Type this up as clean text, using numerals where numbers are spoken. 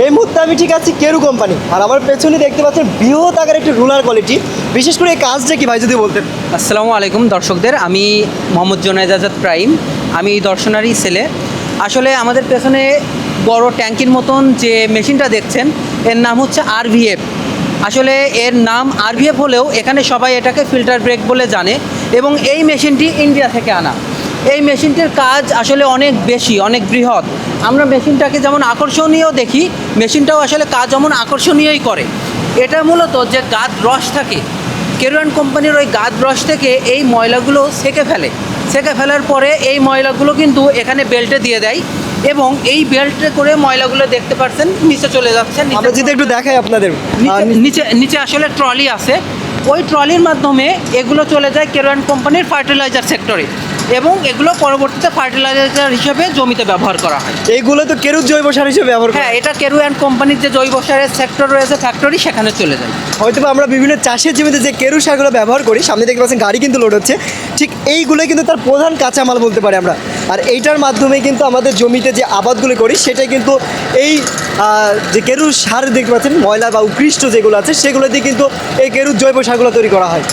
এই মুহূর্তে আমি ঠিক আছি কেরু কোম্পানি, আর আমার পেছনে দেখতে পাচ্ছেন বৃহৎ আকার একটি রুলার কোয়ালিটি। বিশেষ করে এই কাজটা কি ভাই যদি বলতেন। আসসালামু আলাইকুম দর্শকদের, আমি মোহাম্মদ জুনায়েদ আজাদ প্রাইম। আমি দর্শনারি সেলে। আসলে আমাদের পেছনে বড় ট্যাঙ্কির মতন যে মেশিনটা দেখছেন, এর নাম হচ্ছে আরভিএফ। আসলে এর নাম আরভিএফ হলেও এখানে সবাই এটাকে ফিল্টার ব্রেক বলে জানে, এবং এই মেশিনটি ইন্ডিয়া থেকে আনা। এই মেশিনটির কাজ আসলে অনেক বেশি, অনেক বৃহৎ। আমরা মেশিনটাকে যেমন আকর্ষণীয় দেখি, মেশিনটাও আসলে কাজ যেমন আকর্ষণীয়ই করে। এটা মূলত যে গাদ রস থাকে, কেরুয়ান কোম্পানির ওই গাদ ব্রাশ থেকে এই ময়লাগুলো সেকে ফেলার পরে এই ময়লাগুলো কিন্তু এখানে বেল্টে দিয়ে দেয়, এবং এই বেল্টে করে ময়লাগুলো দেখতে পাচ্ছেন নিচে চলে যাচ্ছে। আমরা যদি একটু দেখাই আপনাদের, নিচে নিচে আসলে ট্রলি আছে, ওই ট্রলির মাধ্যমে এগুলো চলে যায় কেরুয়ান কোম্পানির ফার্টিলাইজার সেক্টরে, এবং এগুলো পরবর্তীতে ফার্টিলাইজার হিসেবে জমিতে ব্যবহার করা হয়। এইগুলো তো কেরু জৈব সার হিসেবে ব্যবহার করা হ্যাঁ, এটা কেরুয়ান কোম্পানির যে জৈব সারের সেক্টর রয়েছে, ফ্যাক্টরি, সেখানে চলে যায়। হয়তো আমরা বিভিন্ন চাষের জমিতে যে কেরু সারগুলো ব্যবহার করি, সামনে দেখতে পাচ্ছেন গাড়ি কিন্তু লোড হচ্ছে, ঠিক এইগুলোই কিন্তু তার প্রধান কাঁচামাল বলতে পারি আমরা। আর এইটার মাধ্যমে কিন্তু আমাদের জমিতে যে আবাদগুলো করি সেটাই কিন্তু এই যে কেরু সার দেখতে পাচ্ছেন, ময়লা বা উৎকৃষ্ট যেগুলো আছে সেগুলো দিয়ে কিন্তু এই কেরুর জৈব সারগুলো তৈরি করা হয়।